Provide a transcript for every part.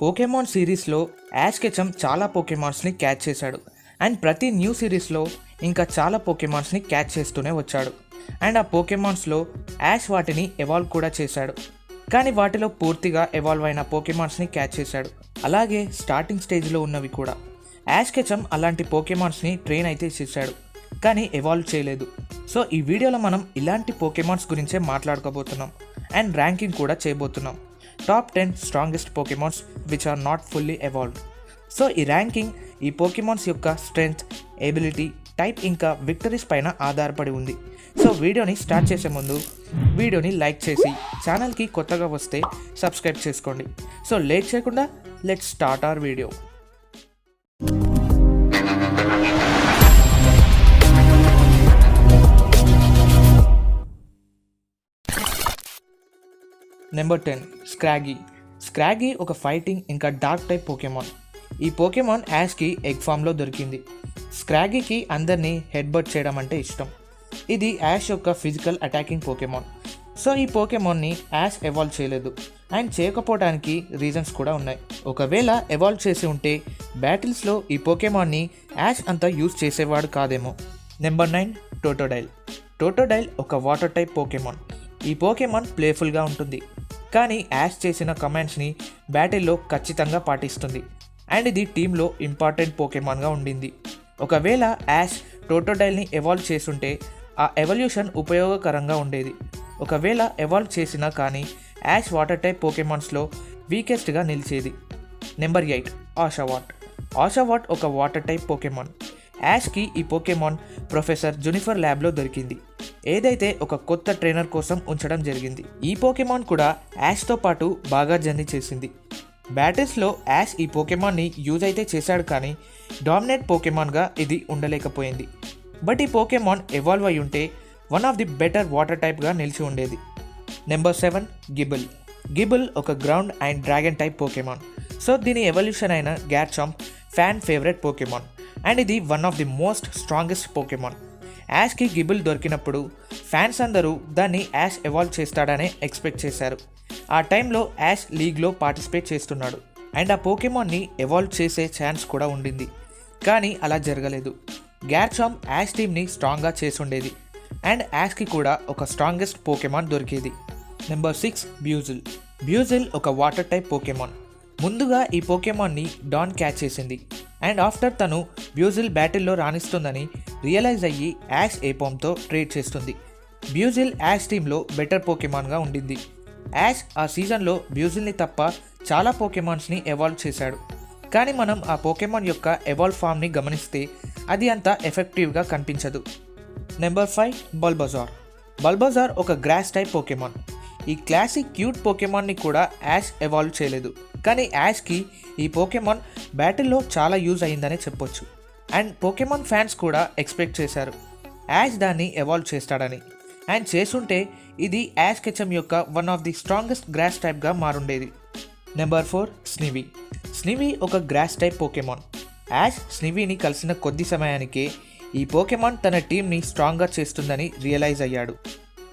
Pokemon సిరీస్లో ash Ketchum చాలా పోకెమాన్స్ని catch చేశాడు అండ్ ప్రతి న్యూ సిరీస్లో ఇంకా చాలా పోకెమాన్స్ని క్యాచ్ చేస్తూనే వచ్చాడు. అండ్ ఆ పోకెమాన్స్లో యాష్ వాటిని ఎవాల్వ్ కూడా చేశాడు, కానీ వాటిలో పూర్తిగా ఎవాల్వ్ అయిన పోకెమాన్స్ని క్యాచ్ చేశాడు. అలాగే స్టార్టింగ్ స్టేజ్లో ఉన్నవి కూడా. యాష్ కెచమ్ అలాంటి పోకెమాన్స్ని ట్రైన్ అయితే చేశాడు, కానీ ఎవాల్వ్ చేయలేదు. సో ఈ వీడియోలో మనం ఇలాంటి పోకెమాన్స్ గురించే మాట్లాడుకోబోతున్నాం అండ్ ర్యాంకింగ్ కూడా చేయబోతున్నాం. Top 10 strongest Pokemons which are not fully evolved. So ఈ ర్యాంకింగ్ ఈ పోకెమాన్స్ యొక్క స్ట్రెంగ్త్, ఎబిలిటీ, టైప్ ఇంకా విక్టరీస్ పైన ఆధారపడి ఉంది. సో వీడియోని స్టార్ట్ చేసే ముందు వీడియోని లైక్ చేసి ఛానల్కి కొత్తగా వస్తే సబ్స్క్రైబ్ చేసుకోండి. సో లేట్ చేయకుండా let's start our video. Number 10 స్క్రాగీ. స్క్రాగీ ఒక ఫైటింగ్ ఇంకా డార్క్ టైప్ పోకెమాన్. ఈ పోకెమాన్ యాష్కి ఎగ్ ఫామ్లో దొరికింది. స్క్రాగీకి అందరినీ హెడ్ బట్ చేయడం అంటే ఇష్టం. ఇది యాష్ యొక్క ఫిజికల్ అటాకింగ్ పోకెమాన్. సో ఈ పోకెమాన్ని యాష్ ఎవాల్వ్ చేయలేదు అండ్ చేయకపోవడానికి రీజన్స్ కూడా ఉన్నాయి. ఒకవేళ ఎవాల్వ్ చేసి ఉంటే బ్యాటిల్స్లో ఈ పోకెమాన్ని యాష్ అంతా యూజ్ చేసేవాడు కాదేమో. నెంబర్ 9 టోటోడైల్. టోటోడైల్ ఒక వాటర్ టైప్ పోకెమాన్. ఈ పోకెమాన్ ప్లేఫుల్గా ఉంటుంది, కానీ యాష్ చేసిన కమాండ్స్ని బ్యాటిల్లో ఖచ్చితంగా పాటిస్తుంది అండ్ ఇది టీంలో ఇంపార్టెంట్ పోకెమాన్గా ఉండింది. ఒకవేళ యాష్ టోటోడైల్ని ఎవాల్వ్ చేసుంటే ఆ ఎవల్యూషన్ ఉపయోగకరంగా ఉండేది. ఒకవేళ ఎవాల్వ్ చేసినా కానీ యాష్ వాటర్ టైప్ పోకెమాన్స్లో వీకెస్ట్గా నిలిచేది. నెంబర్ 8 ఆషావాట్. ఆషావాట్ ఒక వాటర్ టైప్ పోకెమాన్. యాష్కి ఈ పోకెమాన్ ప్రొఫెసర్ జునిఫర్ ల్యాబ్లో దొరికింది, ఏదైతే ఒక కొత్త ట్రైనర్ కోసం ఉంచడం జరిగింది. ఈ పోకెమాన్ కూడా యాష్తో పాటు బాగా జర్నీ చేసింది. బ్యాటిల్స్లో యాష్ ఈ పోకెమాన్ని యూజ్ అయితే చేశాడు, కానీ డామినేట్ పోకెమాన్గా ఇది ఉండలేకపోయింది. బట్ ఈ పోకెమాన్ ఎవాల్వ్ అయి ఉంటే one of the better water టైప్గా నిలిచి ఉండేది. Number 7 Gible. గిబుల్ ఒక ground and dragon type Pokemon. So దీని ఎవల్యూషన్ అయిన Garchomp fan favourite Pokemon and ఇది one of the most strongest Pokemon. యాష్కి గిబుల్ దొరికినప్పుడు ఫ్యాన్స్ అందరూ దాన్ని యాష్ ఎవాల్వ్ చేస్తాడనే ఎక్స్పెక్ట్ చేశారు. ఆ టైంలో యాష్ లీగ్లో పార్టిసిపేట్ చేస్తున్నాడు అండ్ ఆ పోకెమాన్ని ఎవాల్వ్ చేసే ఛాన్స్ కూడా ఉండింది, కానీ అలా జరగలేదు. గ్యార్చాంప్ యాష్ టీమ్ని స్ట్రాంగ్గా చేసుండేది అండ్ యాష్కి కూడా ఒక స్ట్రాంగెస్ట్ పోకెమాన్ దొరికేది. నెంబర్ 6 బ్యూజిల్. బ్యూజిల్ ఒక వాటర్ టైప్ పోకెమాన్. ముందుగా ఈ పోకెమాన్ని డాన్ క్యాచ్ చేసింది అండ్ ఆఫ్టర్ తను బ్యూజిల్ బ్యాటిల్లో రాణిస్తుందని రియలైజ్ అయ్యి యాష్ ఏపామ్తో ట్రేడ్ చేస్తుంది. బ్యూజిల్ యాష్ టీంలో బెటర్ పోకెమాన్గా ఉండింది. యాష్ ఆ సీజన్లో బ్యూజిల్ని తప్ప చాలా పోకెమాన్స్ని ఎవాల్వ్ చేశాడు, కానీ మనం ఆ పోకెమాన్ యొక్క ఎవాల్వ్ ఫామ్ని గమనిస్తే అది అంత ఎఫెక్టివ్గా కనిపించదు. నెంబర్ 5 బల్బజార్. బల్బజార్ ఒక గ్రాస్ టైప్ పోకెమాన్. ఈ క్లాసిక్ క్యూట్ పోకెమాన్ని కూడా యాష్ ఎవాల్వ్ చేయలేదు, కానీ యాష్కి ఈ పోకెమాన్ బ్యాటిల్లో చాలా యూజ్ అయ్యిందనే చెప్పొచ్చు అండ్ పోకెమాన్ ఫ్యాన్స్ కూడా ఎక్స్పెక్ట్ చేశారు యాష్ దాన్ని ఎవాల్వ్ చేస్తాడని. అండ్ చేసుంటే ఇది యాష్ కెచమ్ యొక్క one of the strongest grass టైప్గా మారుండేది. Number 4 Snivy. స్నివీ ఒక గ్రాస్ టైప్ పోకెమాన్. యాష్ స్నివీని కలిసిన కొద్ది సమయానికే ఈ పోకెమాన్ తన టీంని స్ట్రాంగ్గా చేస్తుందని రియలైజ్ అయ్యాడు.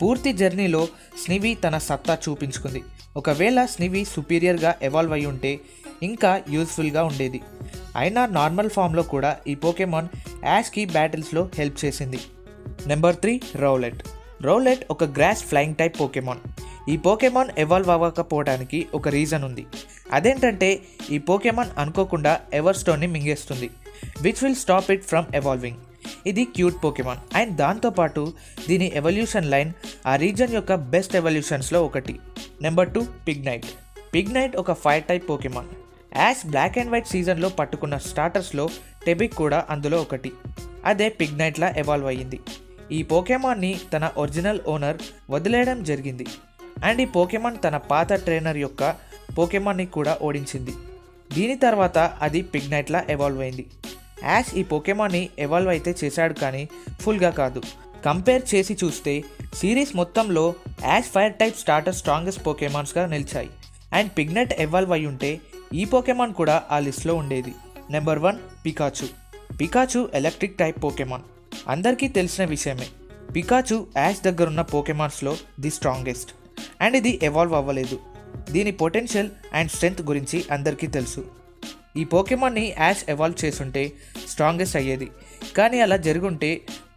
పూర్తి జర్నీలో స్నివీ తన సత్తా చూపించుకుంది. ఒకవేళ స్నివీ సుపీరియర్గా ఎవాల్వ్ అయి ఉంటే ఇంకా యూస్ఫుల్గా ఉండేది. అయినా నార్మల్ ఫామ్లో కూడా ఈ పోకెమాన్ యాష్కి బ్యాటిల్స్లో హెల్ప్ చేసింది. Number 3 Rowlet. రౌలెట్ ఒక గ్రాస్ ఫ్లయింగ్ టైప్ పోకెమాన్. ఈ పోకెమాన్ ఎవాల్వ్ అవ్వకపోవడానికి ఒక రీజన్ ఉంది. అదేంటంటే ఈ పోకెమాన్ అనుకోకుండా ఎవర్స్టోన్ని మింగేస్తుంది, which will stop it from evolving. ఇది క్యూట్ పోకెమాన్ అండ్ దాంతోపాటు దీని ఎవల్యూషన్ లైన్ ఆ రీజన్ యొక్క బెస్ట్ ఎవల్యూషన్స్లో ఒకటి. Number 2 Pignite. పిగ్నైట్ ఒక fire type Pokemon. Ash black and white సీజన్లో పట్టుకున్న స్టార్టర్స్లో టెబిక్ కూడా అందులో ఒకటి. అదే పిగ్నైట్లా ఎవాల్వ్ అయ్యింది. ఈ పోకెమాన్ని తన ఒరిజినల్ ఓనర్ వదిలేయడం జరిగింది అండ్ ఈ పోకెమాన్ తన పాత ట్రైనర్ యొక్క పోకెమాన్ని కూడా ఓడించింది. దీని తర్వాత అది పిగ్నైట్లా ఎవాల్వ్ అయింది. యాష్ ఈ పోకెమాన్ని ఎవాల్వ్ అయితే చేశాడు, కానీ ఫుల్గా కాదు. కంపేర్ చేసి చూస్తే సిరీస్ మొత్తంలో Ash fire type starter strongest పోకెమాన్స్గా నిలిచాయి అండ్ పిగ్నైట్ ఎవాల్వ్ అయి ఉంటే ఈ పోకెమాన్ కూడా ఆ లిస్ట్లో ఉండేది. Number 1 Pikachu. Pikachu electric type Pokemon. అందరికీ తెలిసిన విషయమే, పికాచు యాష్ దగ్గరున్న పోకెమాన్స్లో ది స్ట్రాంగెస్ట్ అండ్ ఇది ఎవాల్వ్ అవ్వలేదు. దీని పొటెన్షియల్ అండ్ స్ట్రెంగ్త్ గురించి అందరికీ తెలుసు. ఈ పోకెమాన్ని యాష్ ఎవాల్వ్ చేసుంటే స్ట్రాంగెస్ట్ అయ్యేది, కానీ అలా జరుగుంటే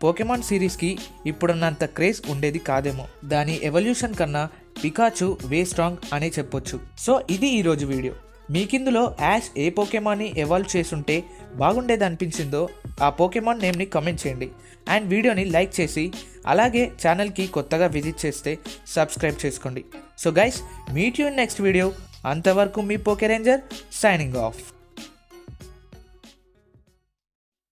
పోకెమాన్ సిరీస్కి ఇప్పుడున్నంత క్రేజ్ ఉండేది కాదేమో. దాని ఎవల్యూషన్ కన్నా పికాచు వే స్ట్రాంగ్ అనే చెప్పొచ్చు. సో ఇది ఈరోజు వీడియో. మీకిందులో యాష్ ఏ పోకెమాన్ని ఎవాల్వ్ చేసుంటే బాగుండేది అనిపించిందో ఆ పోకెమాన్ నేమ్ని కామెంట్ చేయండి అండ్ వీడియోని లైక్ చేసి అలాగే ఛానల్కి కొత్తగా విజిట్ చేస్తే సబ్స్క్రైబ్ చేసుకోండి. So guys, meet you in next video. అంతవరకు మీ పోకే రేంజర్ సైనింగ్ ఆఫ్.